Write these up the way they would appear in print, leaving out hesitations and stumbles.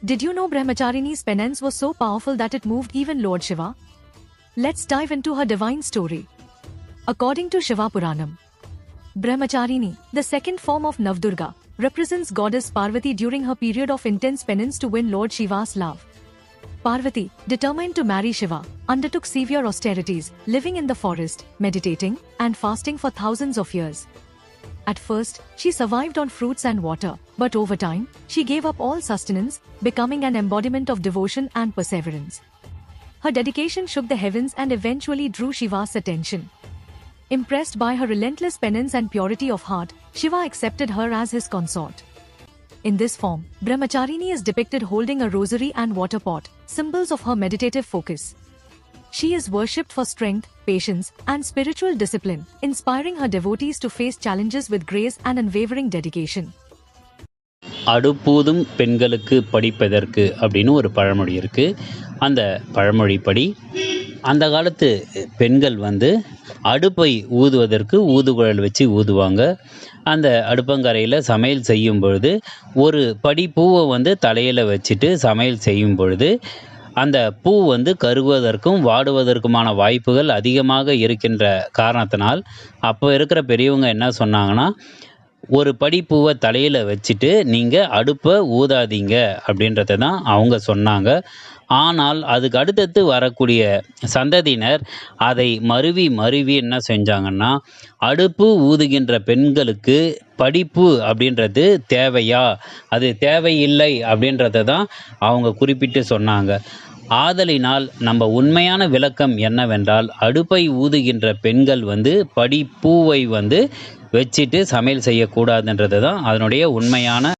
Did you know Brahmacharini's penance was so powerful that it moved even Lord Shiva? Let's dive into her divine story. According to Shiva Puranam, Brahmacharini, the second form of Navdurga, represents goddess Parvati during her period of intense penance to win Lord Shiva's love. Parvati, determined to marry Shiva, undertook severe austerities, living in the forest, meditating, and fasting for thousands of years. At first, she survived on fruits and water, but over time, she gave up all sustenance, becoming an embodiment of devotion and perseverance. Her dedication shook the heavens and eventually drew Shiva's attention. Impressed by her relentless penance and purity of heart, Shiva accepted her as his consort. In this form, Brahmacharini is depicted holding a rosary and water pot, symbols of her meditative focus. She is worshipped for strength, patience, and spiritual discipline, inspiring her devotees to face challenges with grace and unwavering dedication. அடுப்பூதும் பெண்களுக்கு படிப்பதற்கு அப்படின்னு ஒரு பழமொழி இருக்குது. அந்த பழமொழிப்படி அந்த காலத்து பெண்கள் அடுப்பை ஊதுவதற்கு ஊதுகுழல் வச்சு ஊதுவாங்க. அந்த அடுப்பங்கரையில் சமையல் செய்யும் பொழுது ஒரு படி பூவை தலையில் வச்சுட்டு சமையல் செய்யும் பொழுது அந்த பூ கருகுவதற்கும் வாடுவதற்குமான வாய்ப்புகள் அதிகமாக இருக்கின்ற காரணத்தினால் அப்போ இருக்கிற பெரியவங்க என்ன சொன்னாங்கன்னா, ஒரு படி பூவை தலையில் வச்சுட்டு நீங்கள் அடுப்பை ஊதாதீங்க அப்படின்றத தான் அவங்க சொன்னாங்க. ஆனால் அதுக்கு அடுத்தடுத்து வரக்கூடிய சந்ததியினர் அதை மருவி என்ன செஞ்சாங்கன்னா, அடுப்பு ஊதுகின்ற பெண்களுக்கு படிப்பு அப்படின்றது தேவையா, அது தேவையில்லை அப்படின்றத தான் அவங்க குறிப்பிட்டு சொன்னாங்க. ஆதலினால் நம்ம உண்மையான விளக்கம் என்னவென்றால், அடுப்பை ஊதுகின்ற பெண்கள் படிப்பூவை வச்சுட்டு சமையல் செய்யக்கூடாதுன்றது தான் அதனுடைய உண்மையான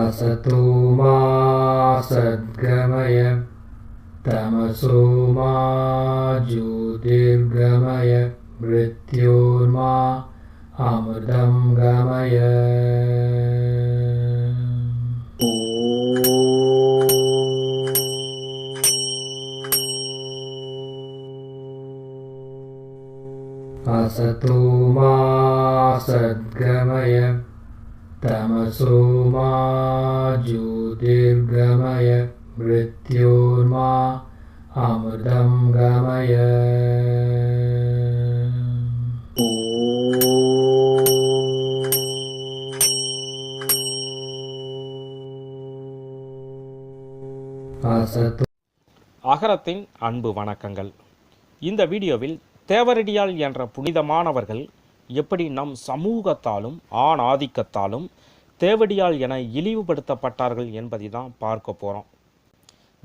असतो मा सद्गमय तमसो मा ज्योतिर्गमय मृत्योर्मा अमृतं गमय. असतो मा सद्गमय तमसो मा ज्योतिर्गमय मृत्योर्मा अमृतं गमय. அகரத்தின் அன்பு வணக்கங்கள். இந்த வீடியோவில் தேவரடியால் என்ற புனிதமானவர்கள் எப்படி நம் சமூகத்தாலும் ஆண் ஆதிக்கத்தாலும் தேவடியால் என இழிவுபடுத்தப்பட்டார்கள் என்பதை தான் பார்க்க போகிறோம்.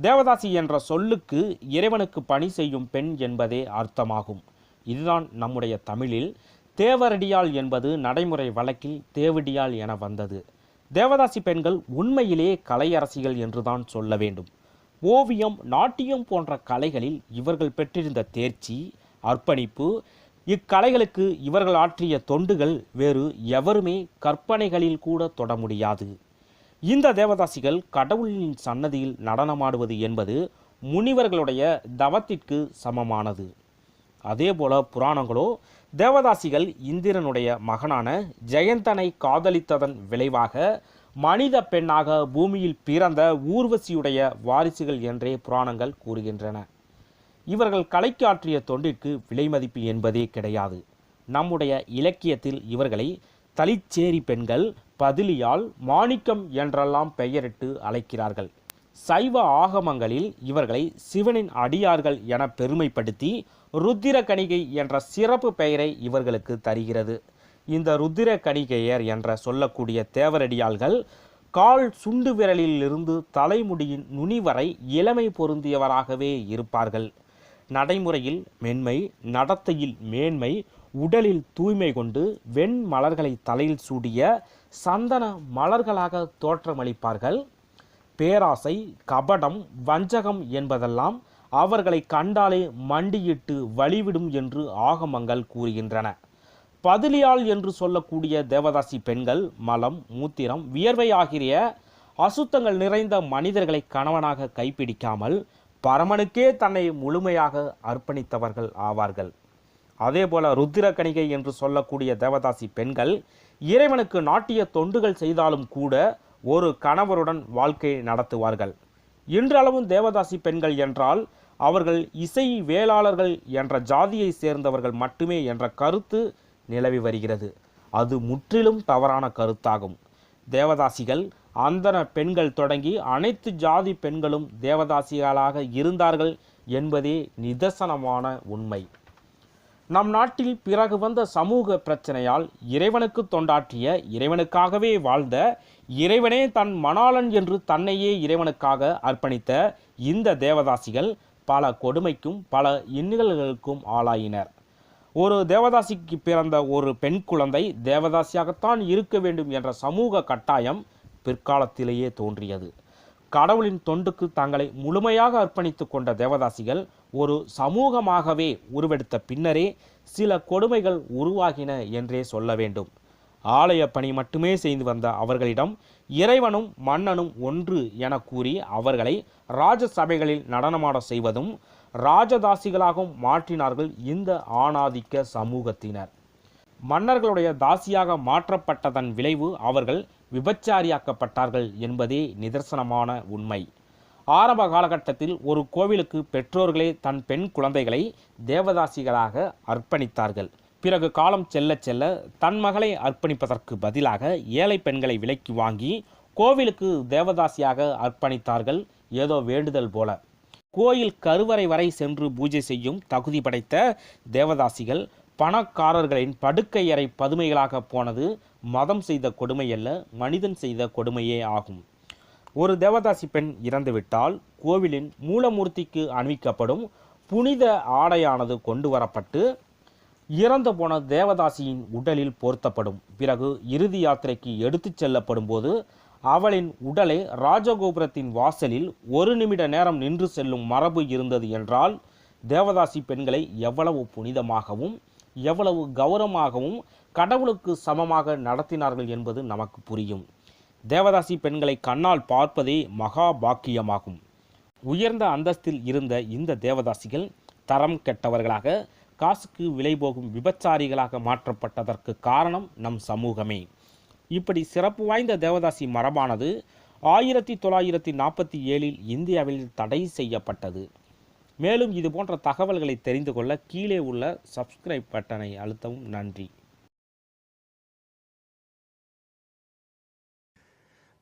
தேவதாசி என்ற சொல்லுக்கு இறைவனுக்கு பணி செய்யும் பெண் என்பதே அர்த்தமாகும். இதுதான் நம்முடைய தமிழில் தேவரடியால் என்பது நடைமுறை வழக்கில் தேவடியால் என வந்தது. தேவதாசி பெண்கள் உண்மையிலேயே கலையரசிகள் என்றுதான் சொல்ல வேண்டும். ஓவியம், நாட்டியம் போன்ற கலைகளில் இவர்கள் பெற்றிருந்த தேர்ச்சி, அர்ப்பணிப்பு, இக்கலைகளுக்கு இவர்கள் ஆற்றிய தொண்டுகள் வேறு எவருமே கற்பனைகளில் கூட தொட முடியாது. இந்த தேவதாசிகள் கடவுளின் சன்னதியில் நடனமாடுவது என்பது முனிவர்களுடைய தவத்திற்கு சமமானது. அதேபோல புராணங்களோ தேவதாசிகள் இந்திரனுடைய மகனான ஜெயந்தனை காதலித்ததன் விளைவாக மனித பெண்ணாக பூமியில் பிறந்த ஊர்வசியுடைய வாரிசுகள் என்றே புராணங்கள் கூறுகின்றன. இவர்கள் கலைக்கு ஆற்றிய தொண்டிற்கு விலை மதிப்பு என்பதே கிடையாது. நம்முடைய இலக்கியத்தில் இவர்களை தளிச்சேரி பெண்கள், பதிலியால், மாணிக்கம் என்றெல்லாம் பெயரிட்டு அழைக்கிறார்கள். சைவ ஆகமங்களில் இவர்களை சிவனின் அடியார்கள் என பெருமைப்படுத்தி ருத்திர கணிகை என்ற சிறப்பு பெயரை இவர்களுக்கு தருகிறது. இந்த ருத்திர கணிகையர் என்ற சொல்லக்கூடிய தேவரடியாள்கள் கால் சுண்டு விரலிலிருந்து தலைமுடியின் நுனி வரை இளமை பொருந்தியவராகவே இருப்பார்கள். நடைமுறையில் மென்மை, நடத்தையில் மேன்மை, உடலில் தூய்மை கொண்டு வெண் மலர்களை தலையில் சூடிய சந்தன மலர்களாக தோற்றமளிப்பார்கள். பேராசை, கபடம், வஞ்சகம் என்பதெல்லாம் அவர்களை கண்டாலே மண்டியிட்டு வழிவிடும் என்று ஆகமங்கள் கூறுகின்றன. பதிலியாள் என்று சொல்லக்கூடிய தேவதாசி பெண்கள் மலம், மூத்திரம், வியர்வை ஆகிய அசுத்தங்கள் நிறைந்த மனிதர்களை கணவனாக கைப்பிடிக்காமல் பரமனுக்கே தன்னை முழுமையாக அர்ப்பணித்தவர்கள் ஆவார்கள். அதேபோல ருத்திரக்கணிகை என்று சொல்லக்கூடிய தேவதாசி பெண்கள் இறைவனுக்கு நாட்டிய தொண்டுகள் செய்தாலும் கூட ஒரு கணவருடன் வாழ்க்கை நடத்துவார்கள். இன்றளவும் தேவதாசி பெண்கள் என்றால் அவர்கள் இசை வேளாளர்கள் என்ற ஜாதியை சேர்ந்தவர்கள் மட்டுமே என்ற கருத்து நிலவி வருகிறது. அது முற்றிலும் தவறான கருத்தாகும். தேவதாசிகள் அந்தன பெண்கள் தொடங்கி அனைத்து ஜாதி பெண்களும் தேவதாசிகளாக இருந்தார்கள் என்பதே நிதர்சனமான உண்மை. நம் நாட்டில் பிறகு வந்த சமூக பிரச்சனையால் இறைவனுக்கு தொண்டாற்றிய, இறைவனுக்காகவே வாழ்ந்த, இறைவனே தன் மணாளன் என்று தன்னையே இறைவனுக்காக அர்ப்பணித்த இந்த தேவதாசிகள் பல கொடுமைக்கும் பல இன்னல்களுக்கும் ஆளாயினர். ஒரு தேவதாசிக்கு பிறந்த ஒரு பெண் குழந்தை தேவதாசியாகத்தான் இருக்க வேண்டும் என்ற சமூக கட்டாயம் பிற்காலத்திலேயே தோன்றியது. கடவுளின் தொண்டுக்கு தங்களை முழுமையாக அர்ப்பணித்து கொண்ட தேவதாசிகள் ஒரு சமூகமாகவே உருவெடுத்த பின்னரே சில கொடுமைகள் உருவாகின என்றே சொல்ல வேண்டும். ஆலய பணி மட்டுமே செய்து வந்த அவர்களிடம் இறைவனும் மன்னனும் ஒன்று என கூறி அவர்களை ராஜ சபைகளில் நடனமாட செய்வதும் ராஜதாசிகளாகவும் மாற்றினார்கள் இந்த ஆணாதிக்க சமூகத்தினர். மன்னர்களுடைய தாசியாக மாற்றப்பட்டதன் விளைவு அவர்கள் விபச்சாரியாக்கப்பட்டார்கள் என்பதே நிதர்சனமான உண்மை. ஆரம்ப காலகட்டத்தில் ஒரு கோவிலுக்கு பெற்றோர்களே தன் பெண் குழந்தைகளை தேவதாசிகளாக அர்ப்பணித்தார்கள். பிறகு காலம் செல்ல செல்ல தன் மகளை அர்ப்பணிப்பதற்கு பதிலாக ஏழை பெண்களை விலைக்கு வாங்கி கோவிலுக்கு தேவதாசியாக அர்ப்பணித்தார்கள். ஏதோ வேண்டுதல் போல. கோயில் கருவறை வரை சென்று பூஜை செய்யும் தகுதி படைத்த தேவதாசிகள் பணக்காரர்களின் படுக்கை அறை பதுமைகளாக போனது மதம் செய்த கொடுமை அல்ல, மனிதன் செய்த கொடுமையே ஆகும். ஒரு தேவதாசி பெண் இறந்துவிட்டால் கோவிலின் மூலமூர்த்திக்கு அணிவிக்கப்படும் புனித ஆடையானது கொண்டு வரப்பட்டு இறந்து போன தேவதாசியின் உடலில் போர்த்தப்படும். பிறகு இறுதி யாத்திரைக்கு எடுத்துச் செல்லப்படும் போது அவளின் உடலை ராஜகோபுரத்தின் வாசலில் 1 நிமிட நேரம் நின்று செல்லும் மரபு இருந்தது என்றால் தேவதாசி பெண்களை எவ்வளவு புனிதமாகவும் எவ்வளவு கௌரவமாகவும் கடவுளுக்கு சமமாக நடத்தினார்கள் என்பது நமக்கு புரியும். தேவதாசி பெண்களை கண்ணால் பார்ப்பதே மகா பாக்கியமாகும். உயர்ந்த அந்தஸ்தில் இருந்த இந்த தேவதாசிகள் தரம் கெட்டவர்களாக, காசுக்கு விலை போகும் விபச்சாரிகளாக மாற்றப்பட்டதற்கு காரணம் நம் சமூகமே. இப்படி சிறப்பு வாய்ந்த தேவதாசி மரபானது 1947 இந்தியாவில் தடை செய்யப்பட்டது. மேலும் இது போன்ற தகவல்களை தெரிந்து கொள்ள கீழே உள்ள சப்ஸ்கிரைப் பட்டனை அழுத்தவும். நன்றி.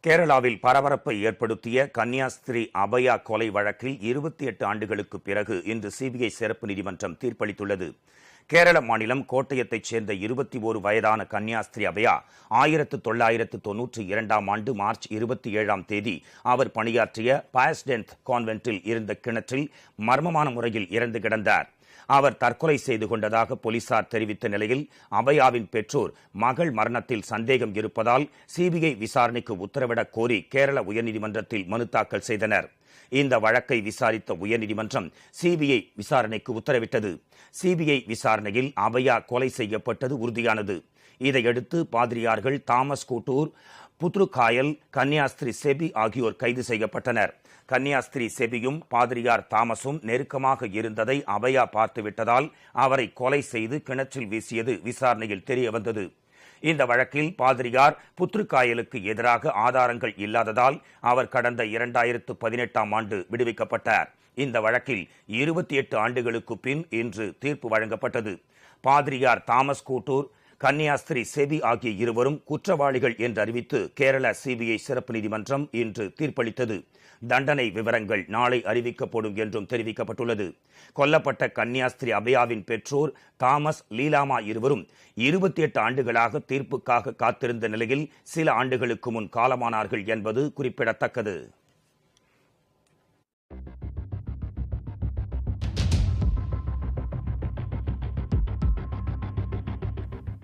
கேரளாவில் பரபரப்பை ஏற்படுத்திய கன்னியாஸ்திரி அபயா கொலை வழக்கில் 28 ஆண்டுகளுக்கு பிறகு இன்று சிபிஐ சிறப்பு நீதிமன்றம் தீர்ப்பளித்துள்ளது. கேரள மாநிலம் கோட்டயத்தைச் சேர்ந்த 21 வயதான கன்னியாஸ்திரி அபயா 1992ஆம் ஆண்டு மார்ச் 27ஆம் தேதி அவர் பணியாற்றிய பாஸ்டென்த் கான்வென்ட்டில் இருந்த கிணற்றில் மர்மமான முறையில் இறந்து கிடந்தார். அவர் தற்கொலை செய்து கொண்டதாக போலீசார் தெரிவித்த நிலையில் அபயாவின் பெற்றோர் மகள் மரணத்தில் சந்தேகம் இருப்பதால் சிபிஐ விசாரணைக்கு உத்தரவிடக் கோரி கேரள உயர்நீதிமன்றத்தில் மனு தாக்கல் செய்தனர். இந்த வழக்கை விசாரித்த உயர்நீதிமன்றம் சிபிஐ விசாரணைக்கு உத்தரவிட்டது. சிபிஐ விசாரணையில் அபயா கொலை செய்யப்பட்டது உறுதியானது. இதையடுத்து பாதிரியார்கள் தாமஸ் கூட்டூர், புத்ருகாயல், கன்னியாஸ்திரி செபி ஆகியோர் கைது செய்யப்பட்டனர். கன்னியாஸ்திரி செபியும் பாதிரியார் தாமஸும் நெருக்கமாக இருந்ததை அபயா பார்த்துவிட்டதால் அவரை கொலை செய்து கிணற்றில் வீசியது விசாரணையில் தெரியவந்தது. இந்த வழக்கில் பாதிரியார் புத்ருகாயலுக்கு எதிராக ஆதாரங்கள் இல்லாததால் அவர் கடந்த 2018ஆம் ஆண்டு விடுவிக்கப்பட்டார். இந்த வழக்கில் 28 ஆண்டுகளுக்கு பின் இன்று தீர்ப்பு வழங்கப்பட்டது. பாதிரியார் தாமஸ் கூட்டூர், கன்னியாஸ்திரி செபி ஆகிய இருவரும் குற்றவாளிகள் என்று அறிவித்து கேரள சிபிஐ சிறப்பு நீதிமன்றம் இன்று தீர்ப்பளித்தது. தண்டனை விவரங்கள் நாளை அறிவிக்கப்படும் என்றும் தெரிவிக்கப்பட்டுள்ளது. கொல்லப்பட்ட கன்னியாஸ்திரி அபயாவின் பெற்றோர் தாமஸ், லீலாமா இருவரும் 28 ஆண்டுகளாக தீர்ப்புக்காக காத்திருந்த நிலையில் சில ஆண்டுகளுக்கு முன் காலமானார்கள் என்பது குறிப்பிடத்தக்கது.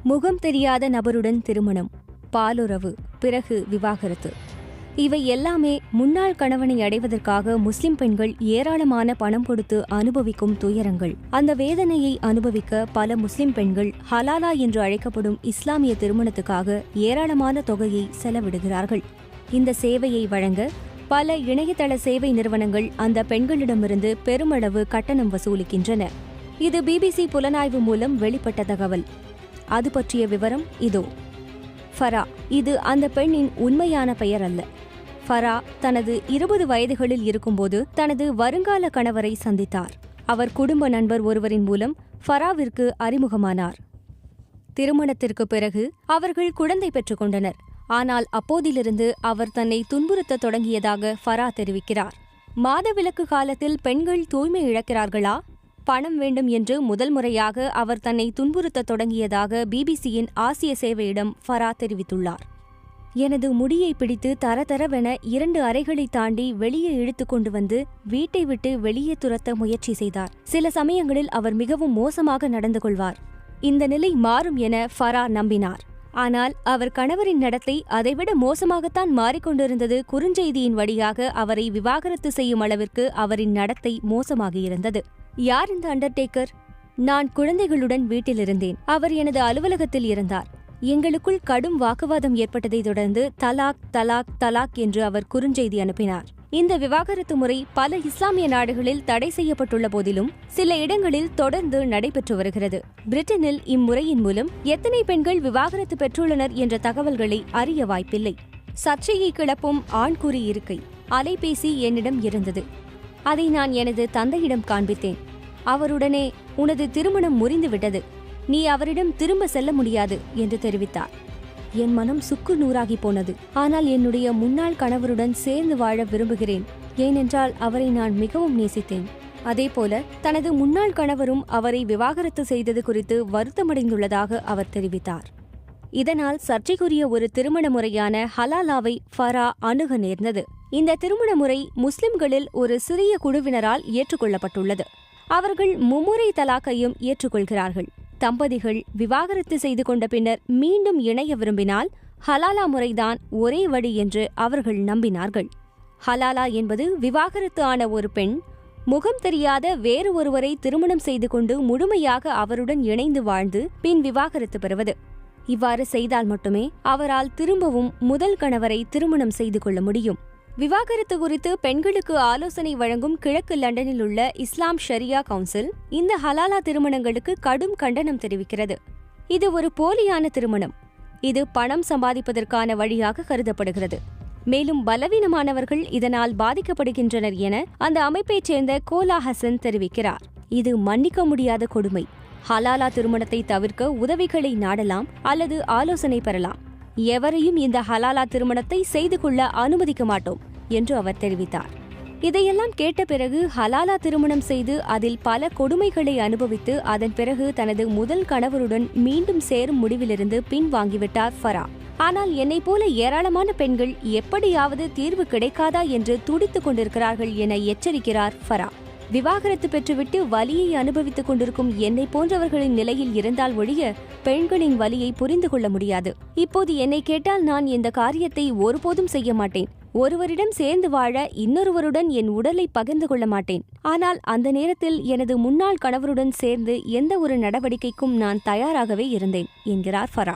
முகம் தெரியாத நபருடன் திருமணம், பாலுறவு, பிறகு விவாகரத்து. இவை எல்லாமே முன்னாள் கணவனை அடைவதற்காக முஸ்லிம் பெண்கள் ஏராளமான பணம் கொடுத்து அனுபவிக்கும் துயரங்கள். அந்த வேதனையை அனுபவிக்க பல முஸ்லிம் பெண்கள் ஹலாலா என்று அழைக்கப்படும் இஸ்லாமிய திருமணத்துக்காக ஏராளமான தொகையை செலவிடுகிறார்கள். இந்த சேவையை வழங்க பல இணையதள சேவை நிறுவனங்கள் அந்த பெண்களிடமிருந்து பெருமளவு கட்டணம் வசூலிக்கின்றன. இது பிபிசி புலனாய்வு மூலம் வெளிப்பட்ட தகவல். அது பற்றிய விவரம் இதோ. ஃபரா, இது அந்த பெண்ணின் உண்மையான பெயர் அல்ல. ஃபரா தனது 20 வயதுகளில் இருக்கும்போது தனது வருங்கால கணவரை சந்தித்தார். அவர் குடும்ப நண்பர் ஒருவரின் மூலம் ஃபராவிற்கு அறிமுகமானார். திருமணத்திற்கு பிறகு அவர்கள் குழந்தை பெற்றுக் கொண்டனர். ஆனால் அப்போதிலிருந்து அவர் தன்னை துன்புறுத்த தொடங்கியதாக ஃபரா தெரிவிக்கிறார். மாதவிலக்கு காலத்தில் பெண்கள் தூய்மை இழக்கிறார்களா? பணம் வேண்டும் என்று முதல் முறையாக அவர் தன்னை துன்புறுத்த தொடங்கியதாக பிபிசியின் ஆசிய சேவையிடம் ஃபரா தெரிவித்துள்ளார். எனது முடியை பிடித்து தரதரவென 2 அறைகளை தாண்டி வெளியே இழுத்து கொண்டு வந்து வீட்டை விட்டு வெளியே துரத்த முயற்சி செய்தார். சில சமயங்களில் அவர் மிகவும் மோசமாக நடந்து கொள்வார். இந்த நிலை மாறும் என ஃபரா நம்பினார். ஆனால் அவர் கணவரின் நடத்தை அதைவிட மோசமாகத்தான் மாறிக்கொண்டிருந்தது. குறுஞ்செய்தியின் வழியாக அவரை விவாகரத்து செய்யும் அளவிற்கு அவரின் நடத்தை மோசமாகியிருந்தது. யார் இந்த அண்டர்டேக்கர்? நான் குழந்தைகளுடன் வீட்டில் இருந்தேன். அவர் எனது அலுவலகத்தில் இருந்தார். எங்களுக்குள் கடும் வாக்குவாதம் ஏற்பட்டதை தொடர்ந்து தலாக் தலாக் தலாக் என்று அவர் குறுஞ்செய்தி அனுப்பினார். இந்த விவாகரத்து முறை பல இஸ்லாமிய நாடுகளில் தடை செய்யப்பட்டுள்ள போதிலும் சில இடங்களில் தொடர்ந்து நடைபெற்று வருகிறது. பிரிட்டனில் இம்முறையின் மூலம் எத்தனை பெண்கள் விவாகரத்து பெற்றுள்ளனர் என்ற தகவல்களை அறிய வாய்ப்பில்லை. சர்ச்சையை கிளப்பும் ஆண்குறி இருக்கை அலைபேசி என்னிடம் இருந்தது. அதை நான் எனது தந்தையிடம் காண்பித்தேன். அவருடனே உனது திருமணம் முறிந்துவிட்டது, நீ அவரிடம் திரும்ப செல்ல முடியாது என்று தெரிவித்தார். என் மனம் சுக்கு நூறாகி போனது. ஆனால் என்னுடைய முன்னாள் கணவருடன் சேர்ந்து வாழ விரும்புகிறேன். ஏனென்றால் அவரை நான் மிகவும் நேசித்தேன். அதேபோல தனது முன்னாள் கணவரும் அவரை விவாகரத்து செய்தது குறித்து வருத்தமடைந்துள்ளதாக அவர் தெரிவித்தார். இதனால் சர்ச்சைக்குரிய ஒரு திருமண முறையான ஹலாலாவை ஃபரா அணுக நேர்ந்தது. இந்த திருமண முறை முஸ்லிம்களில் ஒரு சிறிய குழுவினரால் ஏற்றுக்கொள்ளப்பட்டுள்ளது. அவர்கள் மும்முறை தலாக்கையும் ஏற்றுக்கொள்கிறார்கள். தம்பதிகள் விவாகரத்து செய்து கொண்ட பின்னர் மீண்டும் இணைய விரும்பினால் ஹலாலா முறைதான் ஒரே வழி என்று அவர்கள் நம்பினார்கள். ஹலாலா என்பது விவாகரத்து ஆன ஒரு பெண் முகம் தெரியாத வேறு ஒருவரை திருமணம் செய்து கொண்டு முழுமையாக அவருடன் இணைந்து வாழ்ந்து பின் விவாகரத்து பெறுவது. இவ்வாறு செய்தால் மட்டுமே அவரால் திரும்பவும் முதல் கணவரை திருமணம் செய்து கொள்ள முடியும். விவாகரத்து குறித்து பெண்களுக்கு ஆலோசனை வழங்கும் கிழக்கு லண்டனில் உள்ள இஸ்லாம் ஷரியா கவுன்சில் இந்த ஹலாலா திருமணங்களுக்கு கடும் கண்டனம் தெரிவிக்கிறது. இது ஒரு போலியான திருமணம். இது பணம் சம்பாதிப்பதற்கான வழியாக கருதப்படுகிறது. மேலும் பலவீனமானவர்கள் இதனால் பாதிக்கப்படுகின்றனர் என அந்த அமைப்பைச் சேர்ந்த கோலா ஹசன் தெரிவிக்கிறார். இது மன்னிக்க முடியாத கொடுமை. ஹலாலா திருமணத்தை தவிர்க்க உதவிகளை நாடலாம் அல்லது ஆலோசனை பெறலாம். எவரையும் இந்த ஹலாலா திருமணத்தை செய்து கொள்ள அனுமதிக்க மாட்டோம் என்று அவர் தெரிவித்தார். இதையெல்லாம் கேட்ட பிறகு ஹலாலா திருமணம் செய்து அதில் பல கொடுமைகளை அனுபவித்து அதன் பிறகு தனது முதல் கணவருடன் மீண்டும் சேரும் முடிவிலிருந்து பின்வாங்கிவிட்டார் ஃபரா. ஆனால் என்னை போல ஏராளமான பெண்கள் எப்படியாவது தீர்வு கிடைக்காதா என்று துடித்துக் கொண்டிருக்கிறார்கள் என எச்சரிக்கிறார் ஃபரா. விவாகரத்து பெற்றுவிட்டு வலியை அனுபவித்துக் கொண்டிருக்கும் என்னை போன்றவர்களின் நிலையில் இருந்தால் ஒழிய பெண்களின் வலியை புரிந்து கொள்ள முடியாது. இப்போது என்னை கேட்டால் நான் இந்த காரியத்தை ஒருபோதும் செய்ய மாட்டேன். ஒருவரிடம் சேர்ந்து வாழ இன்னொருவருடன் என் உடலை பகிர்ந்து கொள்ள மாட்டேன். ஆனால் அந்த நேரத்தில் எனது முன்னாள் கணவருடன் சேர்ந்து எந்த ஒரு நடவடிக்கைக்கும் நான் தயாராகவே இருந்தேன் என்கிறார் ஃபரா.